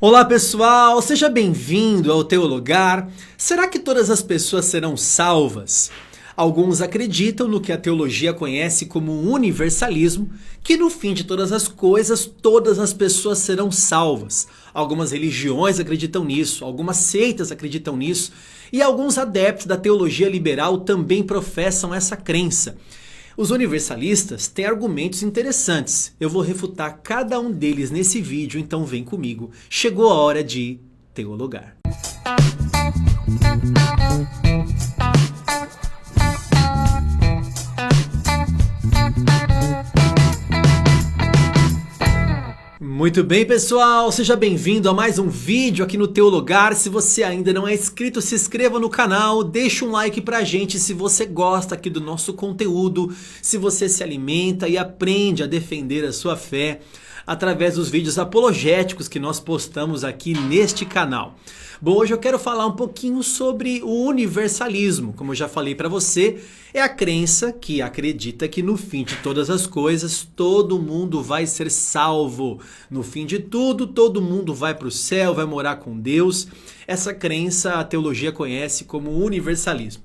Olá pessoal, seja bem-vindo ao Teologar. Será que todas as pessoas serão salvas? Alguns acreditam no que a teologia conhece como universalismo, que no fim de todas as coisas, todas as pessoas serão salvas. Algumas religiões acreditam nisso, algumas seitas acreditam nisso, e alguns adeptos da teologia liberal também professam essa crença. Os universalistas têm argumentos interessantes. Eu vou refutar cada um deles nesse vídeo, então vem comigo. Chegou a hora de teologar. Muito bem, pessoal, seja bem-vindo a mais um vídeo aqui no Teologar. Se você ainda não é inscrito, se inscreva no canal, deixa um like pra gente se você gosta aqui do nosso conteúdo, se você se alimenta e aprende a defender a sua fé através dos vídeos apologéticos que nós postamos aqui neste canal. Bom, hoje eu quero falar um pouquinho sobre o universalismo. Como eu já falei para você, é a crença que acredita que no fim de todas as coisas, todo mundo vai ser salvo. No fim de tudo, todo mundo vai para o céu, vai morar com Deus. Essa crença a teologia conhece como universalismo.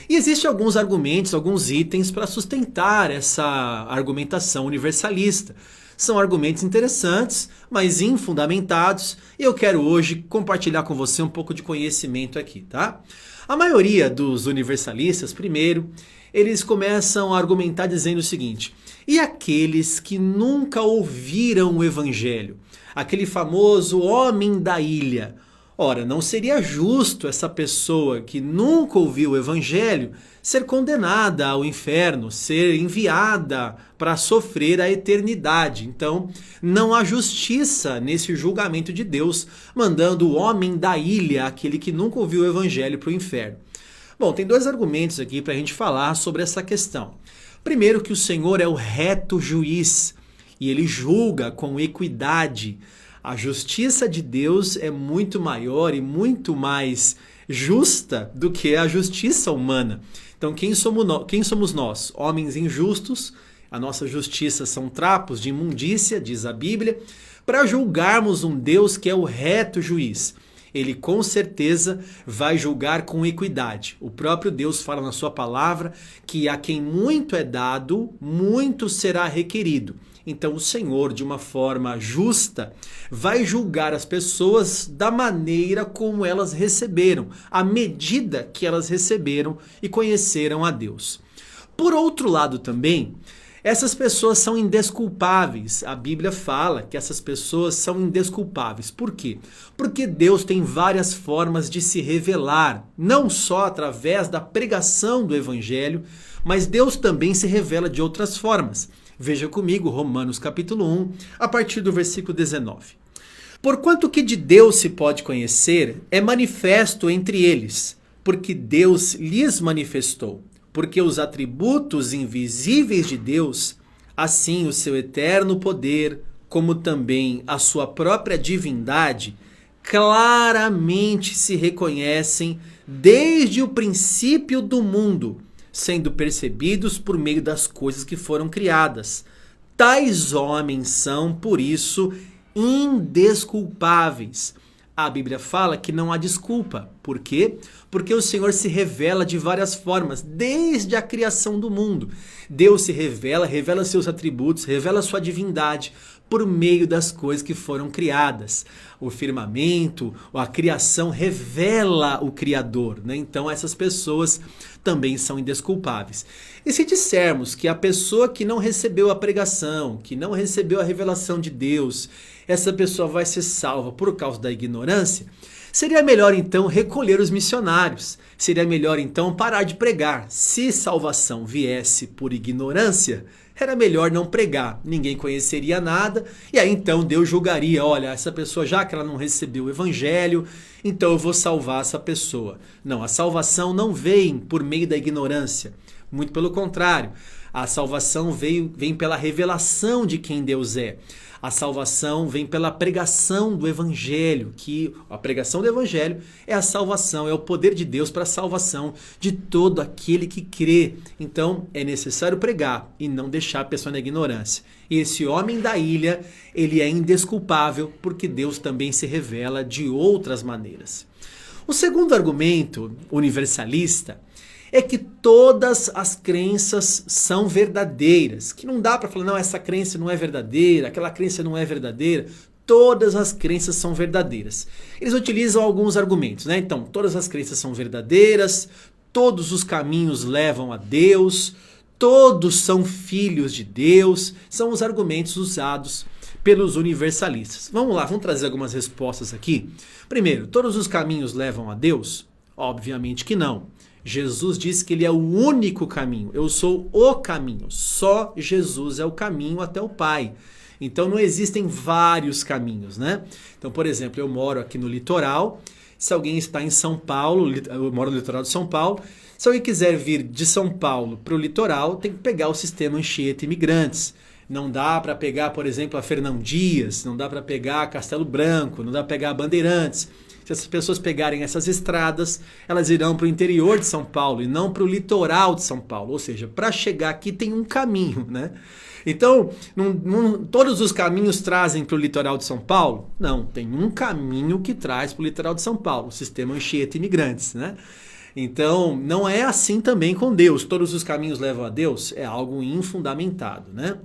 E existem alguns argumentos, alguns itens para sustentar essa argumentação universalista. São argumentos interessantes, mas infundamentados, e eu quero hoje compartilhar com você um pouco de conhecimento aqui, tá? A maioria dos universalistas, primeiro, eles começam a argumentar dizendo o seguinte: e aqueles que nunca ouviram o evangelho? Aquele famoso homem da ilha. Ora, não seria justo essa pessoa que nunca ouviu o evangelho ser condenada ao inferno, ser enviada para sofrer a eternidade. Então, não há justiça nesse julgamento de Deus, mandando o homem da ilha, aquele que nunca ouviu o evangelho, para o inferno. Bom, tem dois argumentos aqui para a gente falar sobre essa questão. Primeiro, que o Senhor é o reto juiz e ele julga com equidade. A justiça de Deus é muito maior e muito mais justa do que a justiça humana. Então, quem somos nós? Homens injustos. A nossa justiça são trapos de imundícia, diz a Bíblia, para julgarmos um Deus que é o reto juiz. Ele com certeza vai julgar com equidade. O próprio Deus fala na sua palavra que a quem muito é dado, muito será requerido. Então o Senhor, de uma forma justa, vai julgar as pessoas da maneira como elas receberam, à medida que elas receberam e conheceram a Deus. Por outro lado também, essas pessoas são indesculpáveis. A Bíblia fala que essas pessoas são indesculpáveis. Por quê? Porque Deus tem várias formas de se revelar, não só através da pregação do Evangelho, mas Deus também se revela de outras formas. Veja comigo Romanos capítulo 1, a partir do versículo 19. Porquanto que de Deus se pode conhecer, é manifesto entre eles, porque Deus lhes manifestou. Porque os atributos invisíveis de Deus, assim o seu eterno poder, como também a sua própria divindade, claramente se reconhecem desde o princípio do mundo, sendo percebidos por meio das coisas que foram criadas. Tais homens são, por isso, indesculpáveis. A Bíblia fala que não há desculpa. Por quê? Porque o Senhor se revela de várias formas, desde a criação do mundo. Deus se revela seus atributos, revela sua divindade por meio das coisas que foram criadas. O firmamento, a criação revela o Criador, né? Então essas pessoas também são indesculpáveis. E se dissermos que a pessoa que não recebeu a pregação, que não recebeu a revelação de Deus, essa pessoa vai ser salva por causa da ignorância, seria melhor então recolher os missionários. Seria melhor então parar de pregar. Se salvação viesse por ignorância, era melhor não pregar. Ninguém conheceria nada e aí então Deus julgaria, olha, essa pessoa já que ela não recebeu o evangelho, então eu vou salvar essa pessoa. Não, a salvação não vem por meio da ignorância. Muito pelo contrário. A salvação vem pela revelação de quem Deus é. A salvação vem pela pregação do Evangelho, que a pregação do Evangelho é a salvação, é o poder de Deus para a salvação de todo aquele que crê. Então é necessário pregar e não deixar a pessoa na ignorância. E esse homem da ilha, ele é indesculpável porque Deus também se revela de outras maneiras. O segundo argumento universalista é que todas as crenças são verdadeiras, que não dá para falar, não, essa crença não é verdadeira, aquela crença não é verdadeira. Todas as crenças são verdadeiras. Eles utilizam alguns argumentos, né? Então, todas as crenças são verdadeiras, todos os caminhos levam a Deus, todos são filhos de Deus, são os argumentos usados pelos universalistas. Vamos lá, vamos trazer algumas respostas aqui. Primeiro, todos os caminhos levam a Deus? Obviamente que não. Jesus disse que ele é o único caminho. Eu sou o caminho. Só Jesus é o caminho até o Pai. Então não existem vários caminhos, né? Então, por exemplo, eu moro aqui no litoral. Se alguém está em São Paulo, eu moro no litoral de São Paulo. Se alguém quiser vir de São Paulo para o litoral, tem que pegar o sistema Anchieta Imigrantes. Não dá para pegar, por exemplo, a Fernão Dias, não dá para pegar Castelo Branco, não dá para pegar a Bandeirantes. Se as pessoas pegarem essas estradas, elas irão para o interior de São Paulo e não para o litoral de São Paulo. Ou seja, para chegar aqui tem um caminho, né? Então, todos os caminhos trazem para o litoral de São Paulo? Não, tem um caminho que traz para o litoral de São Paulo, o sistema Anchieta Imigrantes, né? Então, não é assim também com Deus. Todos os caminhos levam a Deus? É algo infundamentado, né?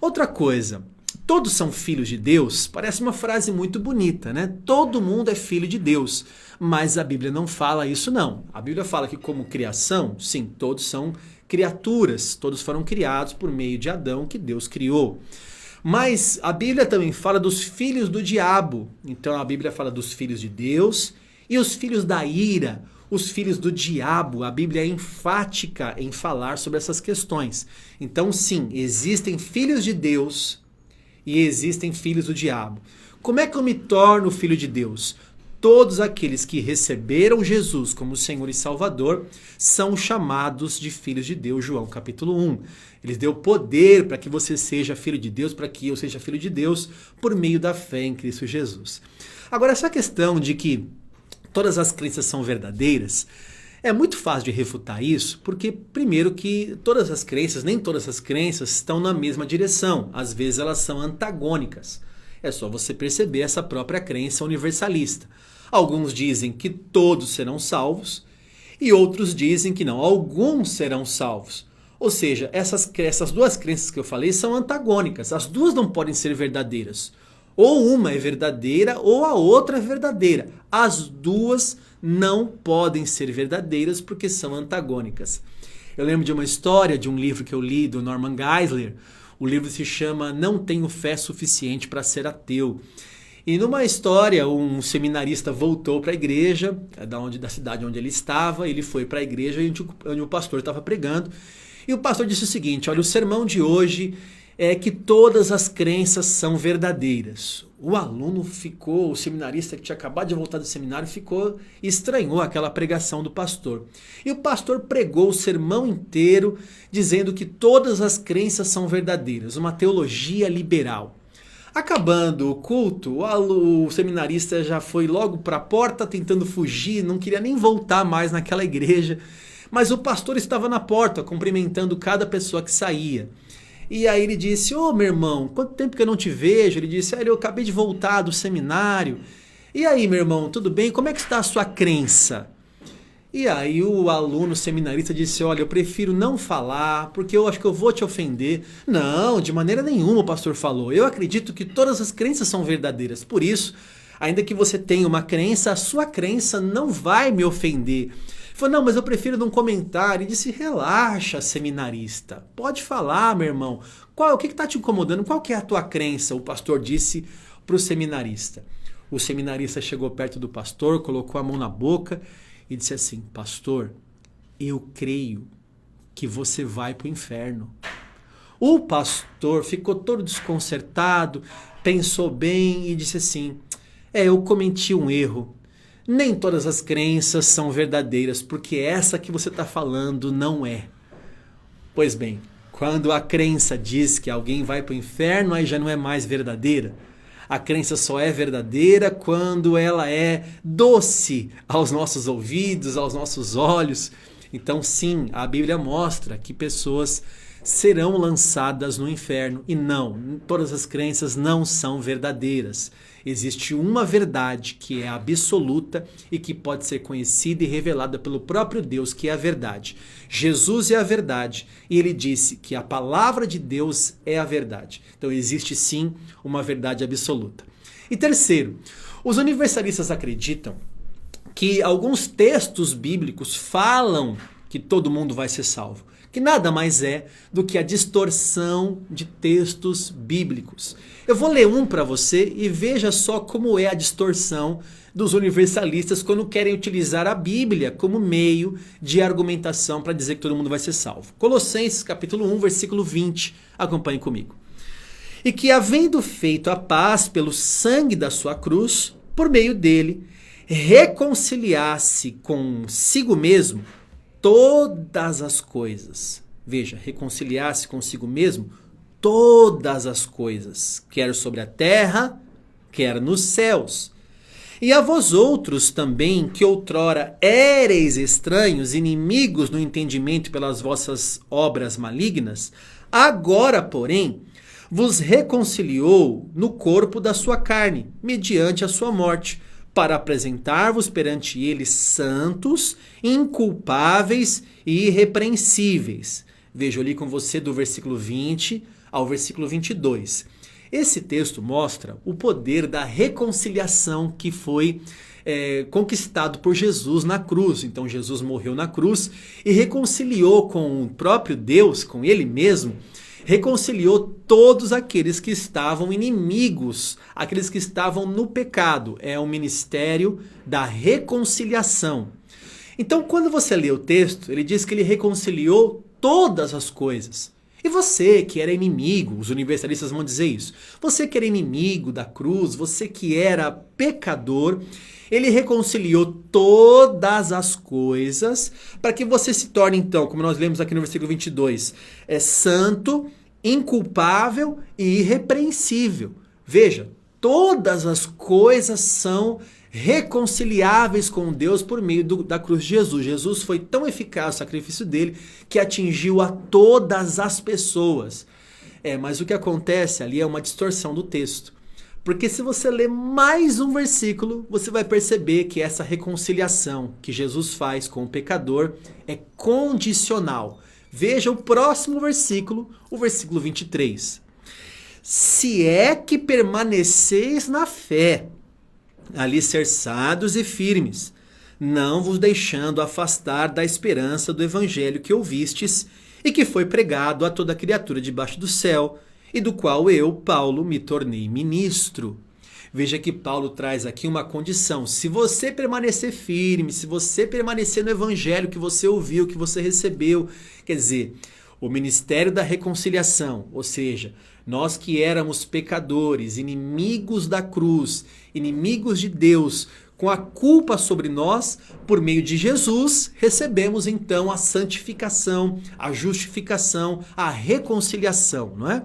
Outra coisa, todos são filhos de Deus, parece uma frase muito bonita, né? Todo mundo é filho de Deus, mas a Bíblia não fala isso não. A Bíblia fala que como criação, sim, todos são criaturas, todos foram criados por meio de Adão que Deus criou. Mas a Bíblia também fala dos filhos do diabo. Então a Bíblia fala dos filhos de Deus e os filhos da ira, os filhos do diabo. A Bíblia é enfática em falar sobre essas questões. Então sim, existem filhos de Deus e existem filhos do diabo. Como é que eu me torno filho de Deus? Todos aqueles que receberam Jesus como Senhor e Salvador são chamados de filhos de Deus, João capítulo 1. Ele deu poder para que você seja filho de Deus, para que eu seja filho de Deus, por meio da fé em Cristo Jesus. Agora, essa questão de que todas as crenças são verdadeiras, é muito fácil de refutar isso, porque primeiro que todas as crenças, nem todas as crenças estão na mesma direção. Às vezes elas são antagônicas. É só você perceber essa própria crença universalista. Alguns dizem que todos serão salvos e outros dizem que não, alguns serão salvos. Ou seja, essas duas crenças que eu falei são antagônicas. As duas não podem ser verdadeiras. Ou uma é verdadeira ou a outra é verdadeira. As duas não podem ser verdadeiras porque são antagônicas. Eu lembro de uma história de um livro que eu li do Norman Geisler. O livro se chama Não Tenho Fé Suficiente para Ser Ateu. E numa história, um seminarista voltou para a igreja, da cidade onde ele estava, ele foi para a igreja onde o pastor estava pregando. E o pastor disse o seguinte: olha, o sermão de hoje é que todas as crenças são verdadeiras. O aluno ficou, o seminarista que tinha acabado de voltar do seminário, estranhou aquela pregação do pastor. E o pastor pregou o sermão inteiro dizendo que todas as crenças são verdadeiras, uma teologia liberal. Acabando o culto, o seminarista já foi logo para a porta tentando fugir, não queria nem voltar mais naquela igreja. Mas o pastor estava na porta, cumprimentando cada pessoa que saía. E aí ele disse: ô meu irmão, quanto tempo que eu não te vejo? Ele disse: eu acabei de voltar do seminário. E aí, meu irmão, tudo bem? Como é que está a sua crença? E aí o aluno seminarista disse: olha, eu prefiro não falar, porque eu acho que eu vou te ofender. Não, de maneira nenhuma, o pastor falou. Eu acredito que todas as crenças são verdadeiras. Por isso, ainda que você tenha uma crença, a sua crença não vai me ofender. Ele falou: não, mas eu prefiro não comentar. Ele disse: relaxa, seminarista. Pode falar, meu irmão. O que está te incomodando? Qual que é a tua crença? O pastor disse para o seminarista. O seminarista chegou perto do pastor, colocou a mão na boca e disse assim: pastor, eu creio que você vai para o inferno. O pastor ficou todo desconcertado, pensou bem e disse assim: eu cometi um erro. Nem todas as crenças são verdadeiras, porque essa que você está falando não é. Pois bem, Quando a crença diz que alguém vai para o inferno, aí já não é mais verdadeira. A crença só é verdadeira quando ela é doce aos nossos ouvidos, aos nossos olhos. Então, sim, a Bíblia mostra que pessoas serão lançadas no inferno. E não, todas as crenças não são verdadeiras. Existe uma verdade que é absoluta e que pode ser conhecida e revelada pelo próprio Deus, que é a verdade. Jesus é a verdade e ele disse que a palavra de Deus é a verdade. Então existe sim uma verdade absoluta. E terceiro, os universalistas acreditam que alguns textos bíblicos falam que todo mundo vai ser salvo, que nada mais é do que a distorção de textos bíblicos. Eu vou ler um para você e veja só como é a distorção dos universalistas quando querem utilizar a Bíblia como meio de argumentação para dizer que todo mundo vai ser salvo. Colossenses capítulo 1, versículo 20. Acompanhe comigo. E que, havendo feito a paz pelo sangue da sua cruz, por meio dele, reconciliasse consigo mesmo todas as coisas. Veja, reconciliasse consigo mesmo todas as coisas, quer sobre a terra, quer nos céus. E a vós outros também, que outrora éreis estranhos, inimigos no entendimento pelas vossas obras malignas, agora, porém, vos reconciliou no corpo da sua carne, mediante a sua morte, para apresentar-vos perante ele santos, inculpáveis e irrepreensíveis. Vejo ali com você do versículo 20 ao versículo 22. Esse texto mostra o poder da reconciliação que foi conquistado por Jesus na cruz. Então Jesus morreu na cruz e reconciliou com o próprio Deus, com ele mesmo, reconciliou todos aqueles que estavam inimigos, aqueles que estavam no pecado. É o ministério da reconciliação. Então, quando você lê o texto, ele diz que ele reconciliou todas as coisas. E você que era inimigo, os universalistas vão dizer isso, você que era inimigo da cruz, você que era pecador, ele reconciliou todas as coisas para que você se torne, então, como nós lemos aqui no versículo 22, santo, inculpável e irrepreensível. Veja, todas as coisas são reconciliáveis com Deus por meio da cruz de Jesus. Jesus foi tão eficaz o sacrifício dele que atingiu a todas as pessoas. Mas o que acontece ali é uma distorção do texto. Porque se você ler mais um versículo, você vai perceber que essa reconciliação que Jesus faz com o pecador é condicional. Veja o próximo versículo, o versículo 23. Se é que permaneceis na fé, alicerçados e firmes, não vos deixando afastar da esperança do evangelho que ouvistes e que foi pregado a toda criatura debaixo do céu, e do qual eu, Paulo, me tornei ministro. Veja que Paulo traz aqui uma condição. Se você permanecer firme, se você permanecer no evangelho que você ouviu, que você recebeu, quer dizer, o ministério da reconciliação, ou seja, nós que éramos pecadores, inimigos da cruz, inimigos de Deus, com a culpa sobre nós, por meio de Jesus, recebemos então a santificação, a justificação, a reconciliação, não é?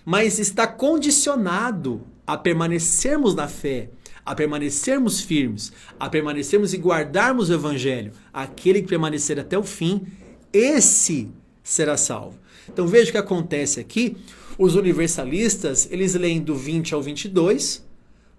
Mas está condicionado a permanecermos na fé, a permanecermos firmes, a permanecermos e guardarmos o evangelho. Aquele que permanecer até o fim, esse será salvo. Então veja o que acontece aqui. Os universalistas, eles leem do 20 ao 22,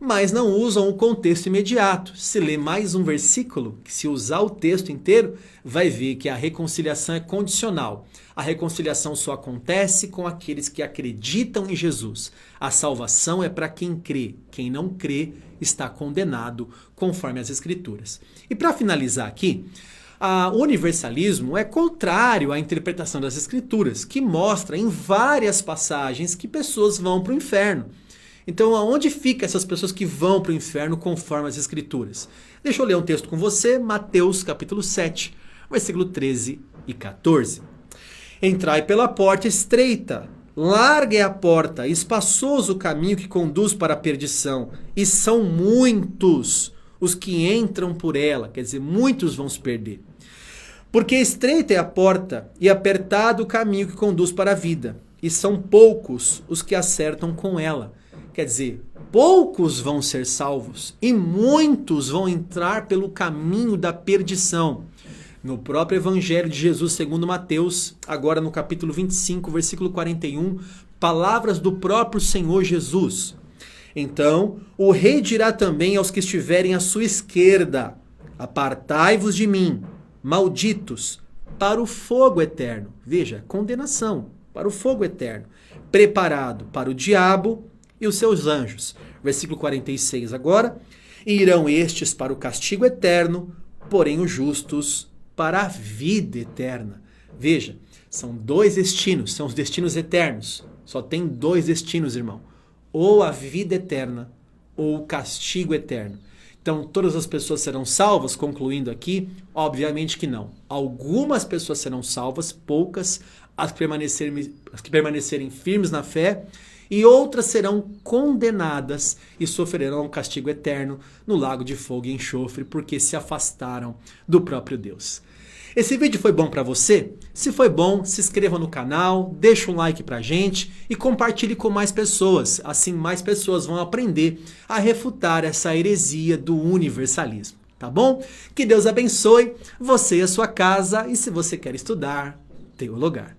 mas não usam o contexto imediato. Se ler mais um versículo, se usar o texto inteiro, vai ver que a reconciliação é condicional. A reconciliação só acontece com aqueles que acreditam em Jesus. A salvação é para quem crê. Quem não crê está condenado, conforme as Escrituras. E para finalizar aqui, o universalismo é contrário à interpretação das Escrituras, que mostra em várias passagens que pessoas vão para o inferno. Então, aonde ficam essas pessoas que vão para o inferno conforme as Escrituras? Deixa eu ler um texto com você, Mateus capítulo 7, versículo 13 e 14. Entrai pela porta estreita, larga é a porta, espaçoso o caminho que conduz para a perdição, e são muitos os que entram por ela, quer dizer, muitos vão se perder. Porque estreita é a porta e apertado o caminho que conduz para a vida, e são poucos os que acertam com ela. Quer dizer, poucos vão ser salvos e muitos vão entrar pelo caminho da perdição. No próprio Evangelho de Jesus segundo Mateus, agora no capítulo 25, versículo 41, palavras do próprio Senhor Jesus. Então, o rei dirá também aos que estiverem à sua esquerda: apartai-vos de mim, malditos, para o fogo eterno. Veja, condenação, para o fogo eterno, preparado para o diabo e os seus anjos. Versículo 46 agora. E irão estes para o castigo eterno, porém os justos para a vida eterna. Veja, são dois destinos, são os destinos eternos. Só tem dois destinos, irmão. Ou a vida eterna, ou o castigo eterno. Então, todas as pessoas serão salvas, concluindo aqui? Obviamente que não. Algumas pessoas serão salvas, poucas, as que permanecerem firmes na fé, e outras serão condenadas e sofrerão um castigo eterno no lago de fogo e enxofre, porque se afastaram do próprio Deus. Esse vídeo foi bom para você? Se foi bom, se inscreva no canal, deixa um like pra gente e compartilhe com mais pessoas. Assim mais pessoas vão aprender a refutar essa heresia do universalismo, tá bom? Que Deus abençoe você e a sua casa, e se você quer estudar, Teologar.